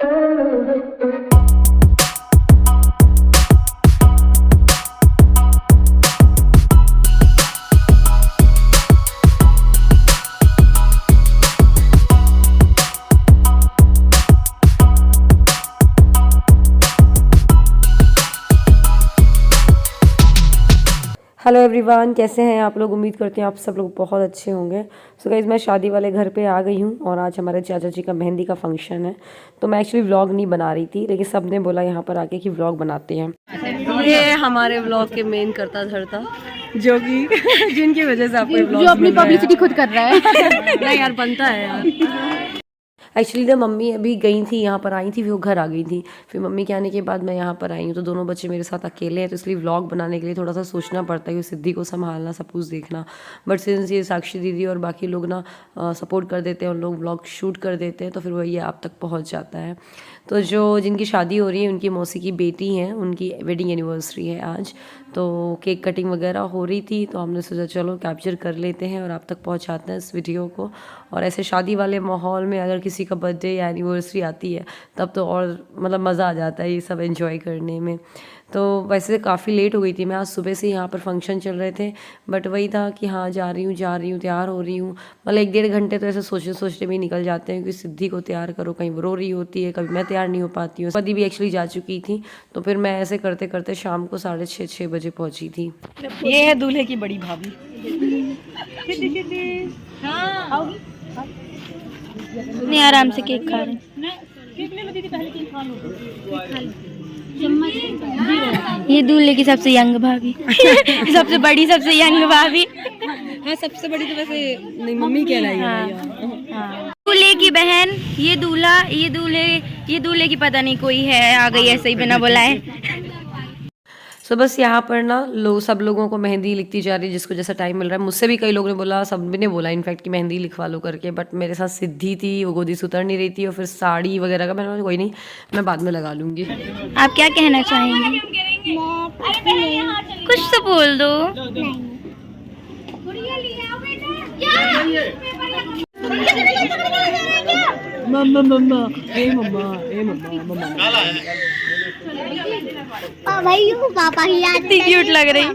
Hello everyone, कैसे हैं आप लोग। उम्मीद करते हैं आप सब लोग बहुत अच्छे होंगे। सो गाइस, मैं शादी वाले घर पे आ गई हूँ और आज हमारे चाचा जी का मेहंदी का फंक्शन है। तो मैं एक्चुअली व्लॉग नहीं बना रही थी, लेकिन सब ने बोला यहाँ पर आके कि व्लॉग बनाते हैं। ये हमारे व्लॉग के मेन करता धरता, जो कि जिनकी वजह से आपको व्लॉग जो अपनी पब्लिसिटी खुद कर रहा है। नहीं यार, बनता है यार। एक्चुअली ना मम्मी अभी गई थी, यहाँ पर आई थी, फिर वो घर आ गई थी। फिर मम्मी के आने के बाद मैं यहाँ पर आई हूँ, तो दोनों बच्चे मेरे साथ अकेले हैं, तो इसलिए व्लॉग बनाने के लिए थोड़ा सा सोचना पड़ता है कि सिद्धि को संभालना, सब कुछ देखना। बट सिंस ये साक्षी दीदी और बाकी लोग ना सपोर्ट कर देते हैं, उन लोग व्लॉग शूट कर देते हैं, तो फिर वही आप तक पहुँच जाता है। तो जो जिनकी शादी हो रही है, उनकी मौसी की बेटी है, उनकी वेडिंग एनिवर्सरी है आज। तो केक कटिंग वगैरह हो रही थी, तो हमने सोचा चलो कैप्चर कर लेते हैं और आप तक पहुंचाते हैं इस वीडियो को। और ऐसे शादी वाले माहौल में अगर किसी का बर्थडे या एनिवर्सरी आती है, तब तो और मतलब मज़ा आ जाता है ये सब एंजॉय करने में। तो वैसे काफ़ी लेट हो गई थी मैं, आज सुबह से यहाँ पर फंक्शन चल रहे थे, बट वही था कि हाँ जा रही हूँ, तैयार हो रही हूँ। मतलब 1-1.5 घंटे तो ऐसे सोचते में निकल जाते हैं कि सिद्धि को तैयार करो, कहीं वो रो रही होती है, कभी मैं तैयार नहीं हो पाती हूँ। पति भी एक्चुअली जा चुकी थी, तो फिर मैं ऐसे करते करते शाम को 6:30-6 बजे पहुँची थी। ये है दूल्हे की बड़ी भाभी। नहीं, आराम से केक खा रहे हैं। ये दूल्हे की सबसे यंग भाभी। सबसे बड़ी, सबसे यंग भाभी। हाँ, सबसे बड़ी तो वैसे नहीं, मम्मी कहलाई हाँ। दूल्हे की बहन, ये दूल्हा, ये दूल्हे की पता नहीं कोई है, आ गई ऐसे ही बिना बुलाए। सो बस यहाँ पर ना सब लोगों को मेहंदी लिखती जा रही है, जिसको जैसा टाइम मिल रहा है। मुझसे भी कई लोगों ने बोला, सब ने बोला इनफैक्ट कि मेहंदी लिखवा लो करके, बट मेरे साथ सिद्धि थी, वो गोदी से उतर नहीं रही थी, और फिर साड़ी वगैरह का मैंने कोई नहीं, मैं बाद में लगा लूँगी। आप क्या कहना चाहेंगे? कुछ तो बोल दो। मम्मा मम्मा ए मम्मा ए मम्मा मम्मा भाई पापा ही आते, क्यूट लग रही।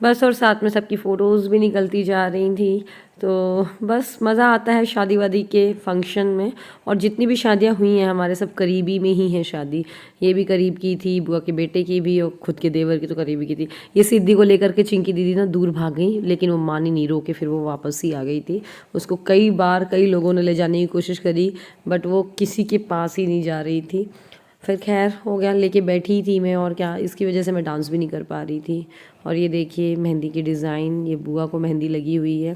बस, और साथ में सबकी फ़ोटोज़ भी निकलती जा रही थी। तो बस मज़ा आता है शादी वादी के फंक्शन में। और जितनी भी शादियां हुई हैं हमारे, सब करीबी में ही है शादी। ये भी करीब की थी, बुआ के बेटे की भी, और खुद के देवर की तो करीबी की थी। ये सिद्धि को लेकर के चिंकी दीदी ना दूर भाग गई, लेकिन वो मानी नहीं, रोके फिर वो वापस ही आ गई थी। उसको कई बार कई लोगों ने ले जाने की कोशिश करी, बट वो किसी के पास ही नहीं जा रही थी। फिर खैर हो गया, लेके बैठी थी मैं, और क्या, इसकी वजह से मैं डांस भी नहीं कर पा रही थी। और ये देखिए मेहंदी की डिज़ाइन, ये बुआ को मेहंदी लगी हुई है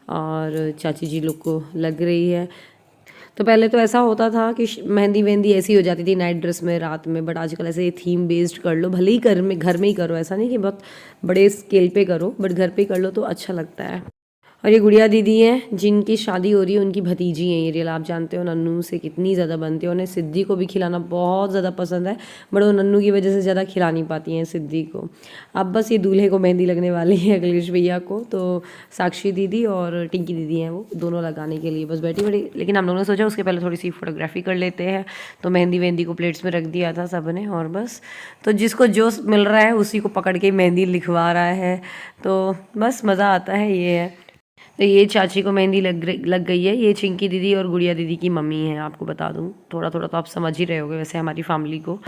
और चाची जी लोग को लग रही है। तो पहले तो ऐसा होता था कि मेहंदी ऐसी हो जाती थी नाइट ड्रेस में रात में, बट आजकल ऐसे थीम बेस्ड कर लो, भले ही घर में ही करो, ऐसा नहीं कि बहुत बड़े स्केल पे करो, बट घर पे ही कर लो तो अच्छा लगता है। और ये गुड़िया दीदी हैं, जिनकी शादी हो रही है, उनकी भतीजी हैं ये रियल। आप जानते हो नन्नू से कितनी ज़्यादा बनती है, उन्हें सिद्धि को भी खिलाना बहुत ज़्यादा पसंद है, बट वो नन्नू की वजह से ज़्यादा खिला नहीं पाती हैं सिद्धि को। अब बस ये दूल्हे को मेहंदी लगने वाली है, अखिलेश भैया को। तो साक्षी दीदी और टिंकी दीदी हैं, वो दोनों लगाने के लिए बस बैठी। लेकिन हम लोगों ने सोचा उसके पहले थोड़ी सी फोटोग्राफी कर लेते हैं, तो मेहंदी को प्लेट्स में रख दिया था सब ने। और बस, तो जिसको जो मिल रहा है उसी को पकड़ के मेहंदी लिखवा रहा है, तो बस मज़ा आता है, ये है। तो ये चाची को मेहंदी लग गई है। ये चिंकी दीदी और गुड़िया दीदी की मम्मी है, आपको बता दूं। थोड़ा थोड़ा तो आप समझ ही रहे होगे वैसे हमारी फैमिली को।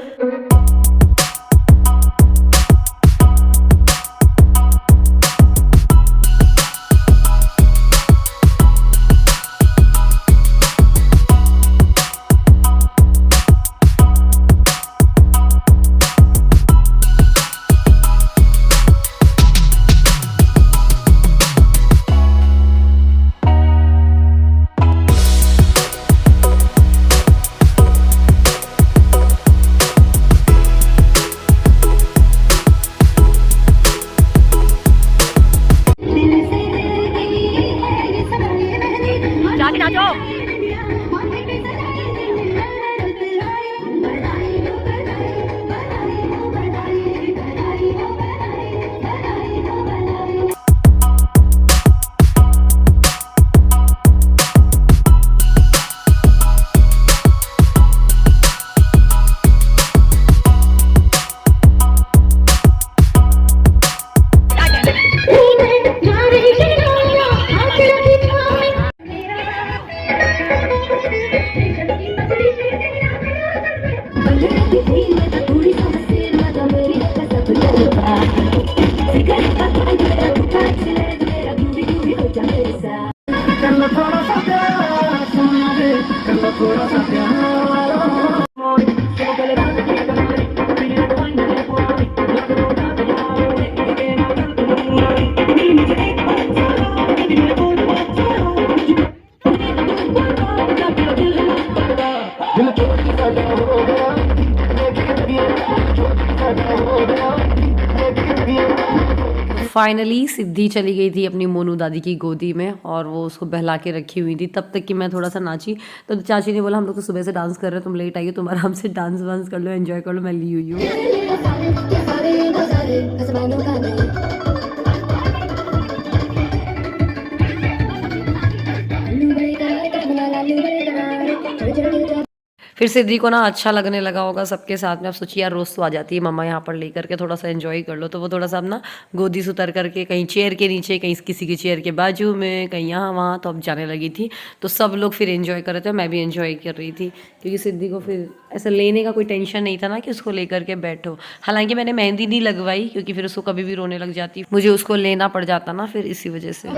फाइनली सिद्धि चली गई थी अपनी मोनू दादी की गोदी में और वो उसको बहला के रखी हुई थी। तब तक कि मैं थोड़ा सा नाची तो चाची ने बोला हम लोग तो सुबह से डांस कर रहे हैं, तुम लेट आइए, तुम आराम से डांस वांस कर लो, एंजॉय कर लो, मैं ली हुई हूँ। फिर सिद्धि को ना अच्छा लगने लगा होगा सबके साथ में। अब सोचिए यार रोज़ तो आ जाती है मम्मा यहाँ पर लेकर के, थोड़ा सा एंजॉय कर लो, तो वो थोड़ा सा अपना गोदी से उतर करके कहीं चेयर के नीचे, कहीं किसी की चेयर के बाजू में, कहीं यहाँ वहाँ, तो अब जाने लगी थी। तो सब लोग फिर एंजॉय कर रहे थे, मैं भी एंजॉय कर रही थी क्योंकि सिद्धि को फिर ऐसा लेने का कोई टेंशन नहीं था ना कि उसको लेकर के बैठो। हालांकि मैंने मेहंदी नहीं लगवाई क्योंकि फिर उसको कभी भी रोने लग जाती, मुझे उसको लेना पड़ जाता ना फिर इसी वजह से।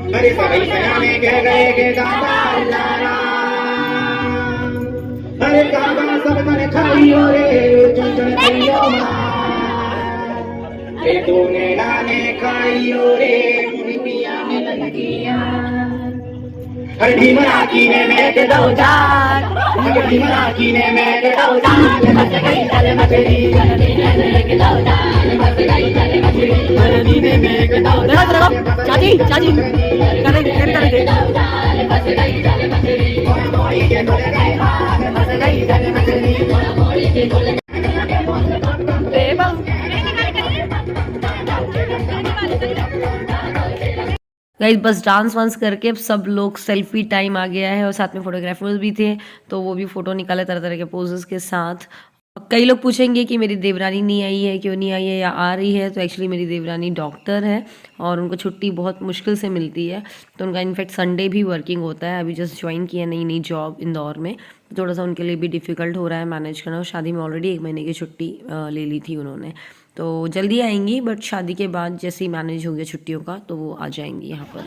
हरे सभी सयाने कह गए के दादा हरे काका सब तने खाइयो रे चुन खाइयो रे तूने डाले खाइयो रे मुड़ी पिया में लगिया हरे भीमरा की ने मैं के दो जान हरे भीमरा की ने मैं के दो जान मत गई चल मछली हरे ने के दो जान मत गई चल मछली हरे ने मैं के दो जान चाची चाची करे मत गई चल मछली मोड़ी के बोल गए मत गई चल मछली मोड़ी के बोल गाइस बस डांस वांस करके अब सब लोग सेल्फी टाइम आ गया है और साथ में फोटोग्राफर्स भी थे तो वो भी फ़ोटो निकाले तरह तरह के पोजेस के साथ। कई लोग पूछेंगे कि मेरी देवरानी नहीं आई है, क्यों नहीं आई है या आ रही है। तो एक्चुअली मेरी देवरानी डॉक्टर है और उनको छुट्टी बहुत मुश्किल से मिलती है, तो उनका इनफैक्ट संडे भी वर्किंग होता है। अभी जस्ट ज्वाइन किया नई नई जॉब इंदौर में, तो थोड़ा सा उनके लिए भी डिफ़िकल्ट हो रहा है मैनेज करना। और शादी में ऑलरेडी 1 महीने की छुट्टी ले ली थी उन्होंने, तो जल्दी आएंगी, बट शादी के बाद जैसे ही मैनेज हो गया छुट्टियों का तो वो आ जाएंगी यहाँ पर।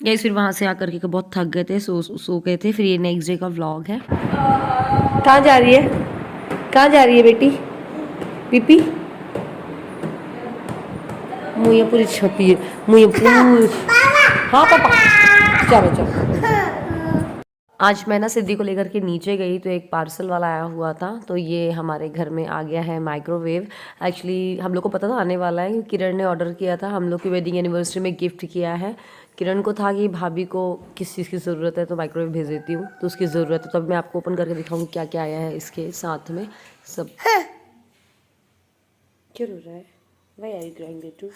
गाइस फिर वहाँ से आकर के बहुत थक गए थे, सो गए थे। फिर ये नेक्स्ट डे का व्लॉग है। कहाँ जा रही है, कहाँ जा रही है बेटी पीपी? मुझे पूरी छपी है, मुझे पूरी। हाँ पापा, चलो चलो। आज मैं ना सिद्धि को लेकर के नीचे गई तो एक पार्सल वाला आया हुआ था, तो ये हमारे घर में आ गया है माइक्रोवेव। एक्चुअली हम लोग को पता था आने वाला है, किरण ने ऑर्डर किया था, हम लोग की वेडिंग एनिवर्सरी में गिफ्ट किया है। किरण को था कि भाभी को किस चीज़ की ज़रूरत है तो माइक्रोवेव भेज देती हूँ, तो उसकी ज़रूरत है। तो अब मैं आपको ओपन करके दिखाऊँगी क्या क्या आया है इसके साथ में सब। क्या हो रहा है? Why are you crying, बेटू?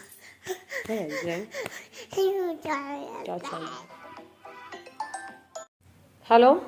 Why are you crying? क्या चाहिए? हेलो।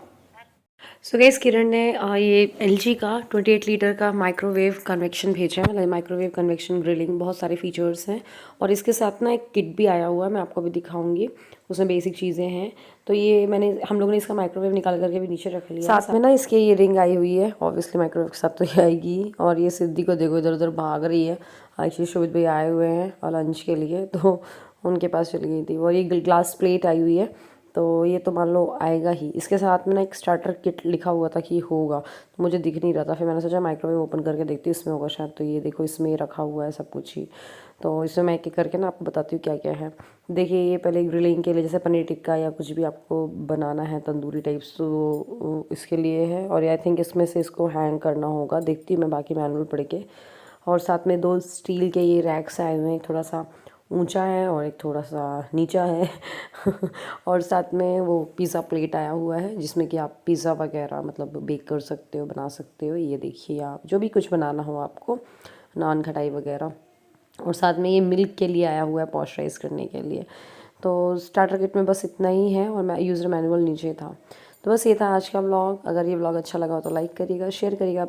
सो गाइस किरण ने ये LG का 28 लीटर का माइक्रोवेव कन्वेक्शन भेजा है। मतलब माइक्रोवेव कन्वेक्शन ग्रिलिंग, बहुत सारे फीचर्स हैं और इसके साथ ना एक किट भी आया हुआ है, मैं आपको भी दिखाऊंगी। उसमें बेसिक चीज़ें हैं। तो ये हम लोगों ने इसका माइक्रोवेव निकाल करके भी नीचे रख लिया। साथ में ना इसके ये रिंग आई हुई है, ऑब्वियसली माइक्रोवेव के साथ तो ये आएगी। और ये सिद्धि को देखो इधर उधर भाग रही है। एक्चुअली शोभित भाई आए हुए हैं और लंच के लिए, तो उनके पास चली गई थी। और ये ग्लास प्लेट आई हुई है, तो ये तो मान लो आएगा ही। इसके साथ में ना एक स्टार्टर किट लिखा हुआ था कि होगा, तो मुझे दिख नहीं रहा था। फिर मैंने सोचा माइक्रोवेव ओपन करके देखती हूँ इसमें होगा शायद। तो ये देखो इसमें रखा हुआ है सब कुछ ही। तो इसमें मैं एक करके ना आपको बताती हूँ क्या क्या है। देखिए ये पहले ग्रिलिंग के लिए, जैसे पनीर टिक्का या कुछ भी आपको बनाना है तंदूरी टाइप्स, तो इसके लिए है। और आई थिंक इसमें से इसको हैंग करना होगा, देखती हूँ मैं बाकी मैनुअल पढ़ के। और साथ में 2 स्टील के ये रैक्स आए हुए हैं, थोड़ा सा ऊंचा है और एक थोड़ा सा नीचा है। और साथ में वो पिज़्ज़ा प्लेट आया हुआ है, जिसमें कि आप पिज़्ज़ा वगैरह मतलब बेक कर सकते हो, बना सकते हो। ये देखिए आप जो भी कुछ बनाना हो आपको, नान खटाई वगैरह। और साथ में ये मिल्क के लिए आया हुआ है, पॉस्चराइज करने के लिए। तो स्टार्टर किट में बस इतना ही है और यूज़र मैनुअल नीचे था। तो बस ये था आज का व्लॉग। अगर ये व्लॉग अच्छा लगा हो तो लाइक करिएगा, शेयर करिएगा।